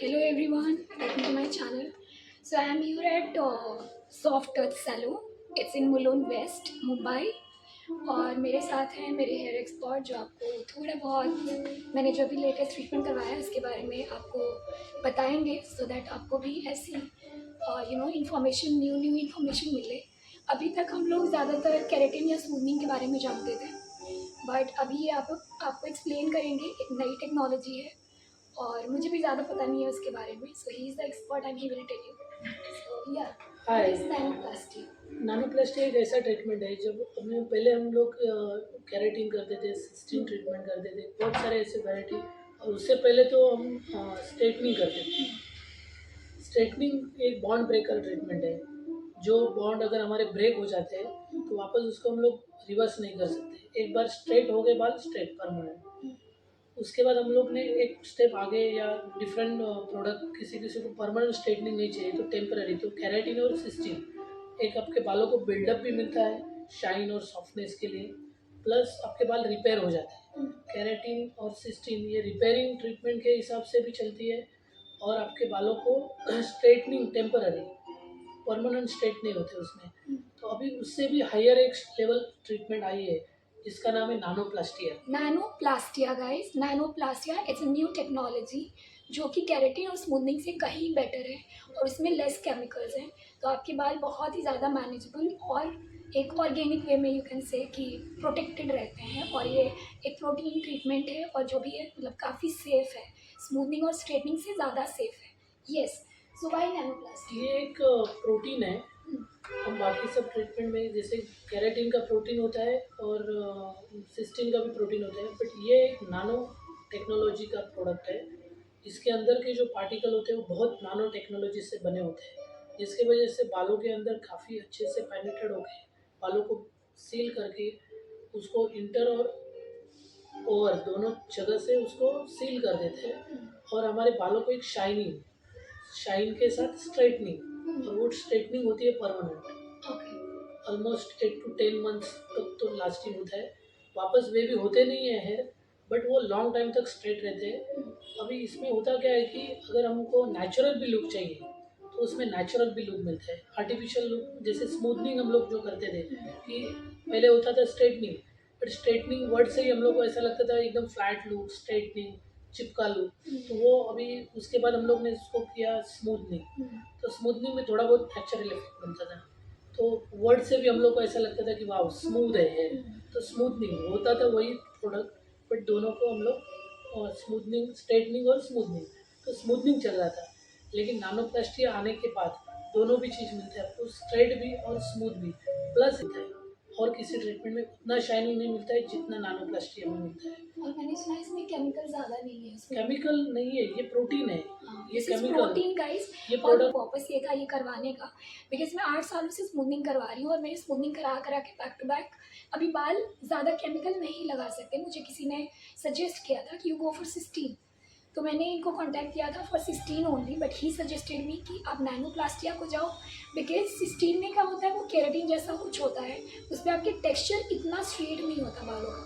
Hello everyone, welcome to my channel. So I am here at Soft Touch Salon. It's in Mulund West, Mumbai. और मेरे साथ हैं मेरे hair expert जो आपको थोड़ा बहुत मैंने जो भी लेटेस्ट ट्रीटमेंट करवाया है उसके बारे में आपको बताएंगे सो दैट आपको भी ऐसी इंफॉर्मेशन न्यू इन्फॉर्मेशन मिले। अभी तक हम लोग ज़्यादातर केराटिन या स्मूथनिंग के बारे में जानते थे, बट अभी ये आपको एक्सप्लेन करेंगे। एक नई टेक्नोलॉजी है और मुझे भी ज़्यादा पता नहीं है उसके बारे में, so he is the expert and he will tell you. So yeah hi. नैनोप्लास्टी। नानोप्लास्टी एक ऐसा ट्रीटमेंट है जब हमें पहले हम लोग कैरेटिन करते थे, सिस्टीन ट्रीटमेंट करते थे, बहुत सारे ऐसे वैरायटी। और उससे पहले तो हम स्ट्रेटनिंग करते थे। स्ट्रेटनिंग एक बॉन्ड ब्रेकर ट्रीटमेंट है। जो बॉन्ड अगर हमारे ब्रेक हो जाते हैं तो वापस उसको हम लोग रिवर्स नहीं कर सकते। एक बार स्ट्रेट हो गए बाल, स्ट्रेट परमानेंट। उसके बाद हम लोग ने एक स्टेप आगे या डिफरेंट प्रोडक्ट, किसी किसी को परमानेंट स्ट्रेटनिंग नहीं चाहिए तो टेम्पररी, तो केराटिन और सिस्टीन एक आपके बालों को बिल्डअप भी मिलता है शाइन और सॉफ्टनेस के लिए, प्लस आपके बाल रिपेयर हो जाते हैं। केराटिन और सिस्टीन ये रिपेयरिंग ट्रीटमेंट के हिसाब से भी चलती है और आपके बालों को स्ट्रेटनिंग टेम्पररी, परमानेंट स्ट्रेट नहीं होते उसमें। तो अभी उससे भी हायर एक लेवल ट्रीटमेंट आई है जिसका नाम है nanoplastia. Nanoplastia guys, nanoplastia it's a new technology जो कि केराटिन और स्मूथनिंग से कहीं बेटर है और इसमें लेस केमिकल्स हैं, तो आपके बाल बहुत ही ज़्यादा मैनेजेबल और एक ऑर्गेनिक वे में यू कैन से कि प्रोटेक्टेड रहते हैं। और ये एक प्रोटीन ट्रीटमेंट है और जो भी है मतलब काफ़ी सेफ है, स्मूथनिंग और स्ट्रेटनिंग से ज़्यादा सेफ है। यस, सो वाई नैनोप्लास्टिया? ये एक प्रोटीन है। हम बाकी सब ट्रीटमेंट में जैसे केराटिन का प्रोटीन होता है और सिस्टीन का भी प्रोटीन होता है, बट ये एक नानो टेक्नोलॉजी का प्रोडक्ट है। इसके अंदर के जो पार्टिकल होते हैं वो बहुत नानो टेक्नोलॉजी से बने होते हैं, जिसकी वजह से बालों के अंदर काफ़ी अच्छे से पेनिट्रेट होके बालों को सील करके उसको इंटर और ओवर दोनों जगह से उसको सील कर देते हैं और हमारे बालों को एक शाइनिंग, शाइन के साथ स्ट्रेटनिंग, और वो स्ट्रेटनिंग होती है permanent. Okay. Almost 8 to 10 months तक तो लास्टिंग होता है। वापस वे भी होते नहीं है हेयर, बट वो लॉन्ग टाइम तक स्ट्रेट रहते हैं। अभी इसमें होता क्या है कि अगर हमको नेचुरल भी लुक चाहिए तो उसमें नेचुरल भी लुक मिलता है। आर्टिफिशियल लुक जैसे स्मूथनिंग हम लोग जो करते थे कि पहले होता था स्ट्रेटनिंग, बट स्ट्रेटनिंग वर्ड से ही हम लोग को ऐसा लगता था एकदम फ्लैट लुक, स्ट्रेटनिंग, चिपका लुक। तो वो अभी उसके बाद हम लोग ने इसको किया स्मूथनिंग। तो स्मूथनिंग में थोड़ा बहुत नेचुरल इफेक्ट बनता था, तो वर्ड से भी हम लोग को ऐसा लगता था कि वाह स्मूथ है। तो स्मूथनिंग होता था वही प्रोडक्ट, बट दोनों को हम लोग स्मूथनिंग, स्ट्रेटनिंग और स्मूथनिंग, तो स्मूथनिंग चल रहा था। लेकिन नानोप्लास्टिया आने के बाद दोनों भी चीज़ मिलते हैं आपको, स्ट्रेट भी और स्मूथ भी, प्लस मिलता है। और किसी ट्रीटमेंट में उतना शाइनिंग नहीं मिलता है जितना नानोप्लास्टिया में मिलता है। और मैंने सुना है इसमें केमिकल ज़्यादा नहीं है इसमें। केमिकल नहीं है, ये प्रोटीन है। ये this is chemical, protein guys. ये और प्रोडक्ट पर्पस ये था ये करवाने का, बिकॉज मैं 8 सालों से स्मूथनिंग करवा रही हूँ और मैंने स्मूथनिंग करा करा के बैक टू बैक अभी बाल ज़्यादा केमिकल नहीं लगा सकते। मुझे किसी ने सजेस्ट किया था कि यू गो फॉर सिस्टीन, तो मैंने इनको कांटेक्ट किया था for cysteine only, but he suggested me कि आप नैनोप्लास्टिया को जाओ, बिकॉज सिस्टीन में क्या होता है वो केराटिन जैसा कुछ होता है, उस पर आपके टेक्सचर इतना स्ट्रेट नहीं होता बालों का।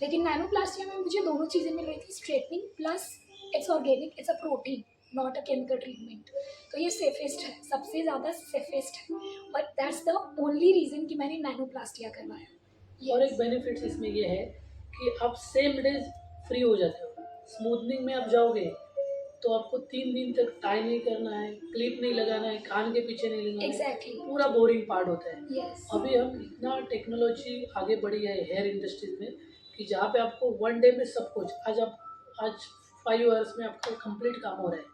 लेकिन नैनोप्लास्टिया में मुझे दोनों चीज़ें मिल रही थी, straightening plus it's organic, it's a protein not a chemical treatment. तो ये सेफेस्ट है, सबसे ज़्यादा सेफेस्ट है और दैट्स द ओनली रीज़न कि मैंने नैनोप्लास्टिया करवाया। और एक बेनिफिट्स इसमें ये है कि आप सेम डे फ्री हो जाते हो। स्मूथनिंग में आप जाओगे तो आपको 3 दिन तक टाई नहीं करना है, क्लिप नहीं लगाना है, कान के पीछे नहीं लगाना है। एग्जैक्टली। पूरा बोरिंग पार्ट होता है। यस। अभी हम इतना टेक्नोलॉजी आगे बढ़ी है हेयर इंडस्ट्रीज में कि जहाँ पे आपको 1 डे में सब कुछ, आज 5 आवर्स में आपका कंप्लीट काम हो रहा है।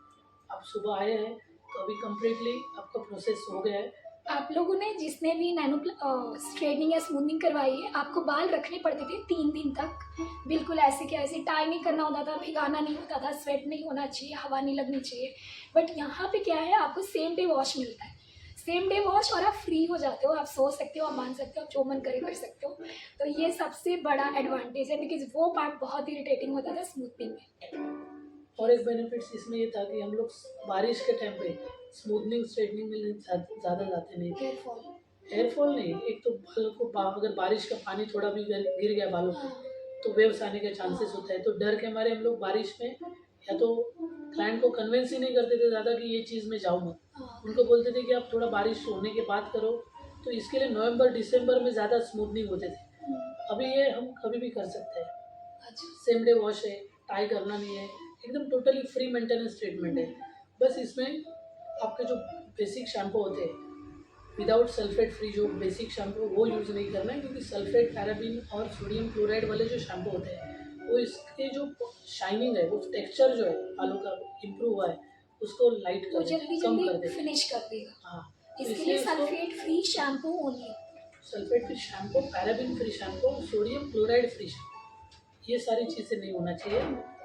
आप सुबह आए हैं तो अभी कम्प्लीटली आपका प्रोसेस हो गया है। आप लोगों ने जिसने भी नैनो स्ट्रेटनिंग या स्मूथनिंग करवाई है, आपको बाल रखने पड़ते थे 3 दिन तक, बिल्कुल ऐसे के ऐसे, टाई नहीं करना होता था, भिगाना नहीं होता था, स्वेट नहीं होना चाहिए, हवा नहीं लगनी चाहिए। बट यहाँ पे क्या है, आपको सेम डे वॉश मिलता है, सेम डे वॉश, और आप फ्री हो जाते हो, आप सो सकते हो, आप मान सकते हो, आप जो मन करे कर सकते हो। तो ये सबसे बड़ा एडवांटेज है, बिकॉज वो पार्ट बहुत इरिटेटिंग होता था स्मूथनिंग में। और एक बेनिफिट्स इसमें ये था कि हम लोग बारिश के टाइम पे स्मूथनिंग स्ट्रेटनिंग में ज़्यादा जाते नहीं थे। Hair fall. हेयर फॉल नहीं, एक तो बालों को अगर बारिश का पानी थोड़ा भी गिर गया बालों पे हाँ। तो वेव्स आने के चांसेस होता है, तो डर के मारे हम लोग बारिश में या तो क्लाइंट को कन्विंस ही नहीं करते थे ज़्यादा कि ये चीज़ में जाऊँ मत। हाँ, उनको बोलते थे कि आप थोड़ा बारिश होने के बाद करो, तो इसके लिए नवंबर दिसंबर में ज़्यादा स्मूथनिंग होते थे। अभी ये हम कभी भी कर सकते हैं, अच्छा, सेम डे वॉश है, टाई करना नहीं है, एकदम टोटली फ्री मेंटेनेंस ट्रीटमेंट है। बस इसमें आपके जो बेसिक शैम्पू होते हैं विदाउट सल्फेट फ्री, जो बेसिक शैम्पू वो यूज़ नहीं करना है, क्योंकि सल्फेट पैराबीन और सोडियम क्लोराइड वाले जो शैम्पू होते हैं वो इसके जो शाइनिंग है, वो टेक्सचर जो है बालों का इम्प्रूव हुआ है, उसको लाइट वो कर जल्दी देगा, कम कर जल्दी देगा। फिनिश कर देगा। हाँ, तो इसके इसलिए लिए इसको sulphate free shampoo only. Sulphate free shampoo, paraben free shampoo, sodium chloride free shampoo, ये सारी चीज़ें नहीं होना चाहिए।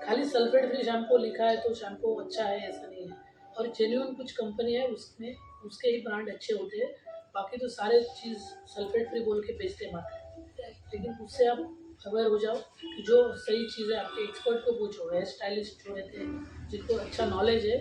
खाली सल्फेट फ्री शैम्पू लिखा है तो शैम्पू अच्छा है, ऐसा नहीं है। और जेन्युइन कुछ कंपनी है उसमें उसके ही ब्रांड अच्छे होते हैं, बाकी तो सारे चीज़ सल्फेट फ्री बोल के बेचते हैं मार्केट। लेकिन उससे आप अवेयर हो जाओ कि जो सही चीज़ है आपके एक्सपर्ट को पूछो, हेयर स्टाइलिस्ट जो रहते हैं जिनको अच्छा नॉलेज है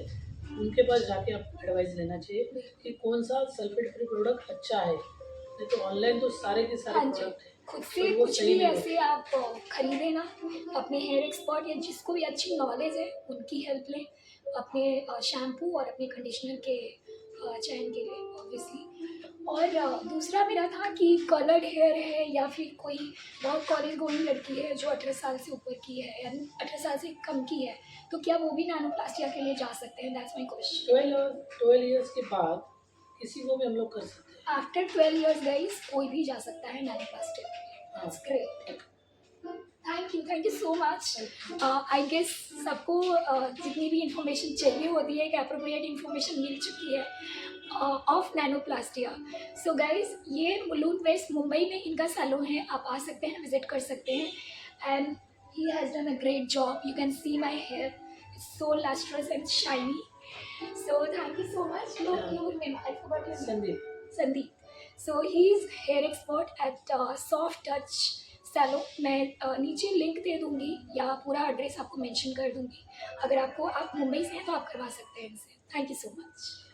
उनके पास जाके आप एडवाइस लेना चाहिए कि कौन सा सल्फेट फ्री प्रोडक्ट अच्छा है। नहीं तो ऑनलाइन तो सारे के सारे हाँ जी, प्रोडक्ट हैं, खुद से पर वो कुछ सही भी नहीं ऐसे आप खरीदे ना, अपने हेयर एक्सपर्ट या जिसको भी अच्छी नॉलेज है उनकी हेल्प लें अपने शैम्पू और अपने कंडीशनर के चयन के लिए ऑब्वियसली। और दूसरा मेरा था कि कलर्ड हेयर है या फिर कोई बहुत कॉलेज गोइंग लड़की है जो 18 साल से ऊपर की है या 18 साल से कम की है, तो क्या वो भी नैनोप्लास्टिया के लिए जा सकते हैं? That's my question. 12 ईयर्स के बाद किसी को भी हम लोग कर सकते हैं। आफ्टर 12 इयर्स गाइस कोई भी जा सकता है नैनोप्लास्टिक के लिए। हाँ, that's great. Thank you so much. I guess सबको जितनी भी इंफॉर्मेशन चाहिए होती है, एक अप्रोप्रिएट इंफॉर्मेशन मिल चुकी है ऑफ नैनोप्लास्टिया। सो गाइज ये मुलुंड वेस्ट मुंबई में इनका सैलून है, आप आ सकते हैं, विजिट कर सकते हैं। And he has done a great job, you can see my hair so lustrous and shiny. So thank you so much. Your name, I forgot your name. Sandeep. Sandeep. So he is hair expert at Soft Touch Salon. मैं नीचे link दे दूँगी या पूरा address आपको mention कर दूँगी। अगर आप मुंबई से हैं तो आप करवा सकते हैं इनसे। Thank you so much.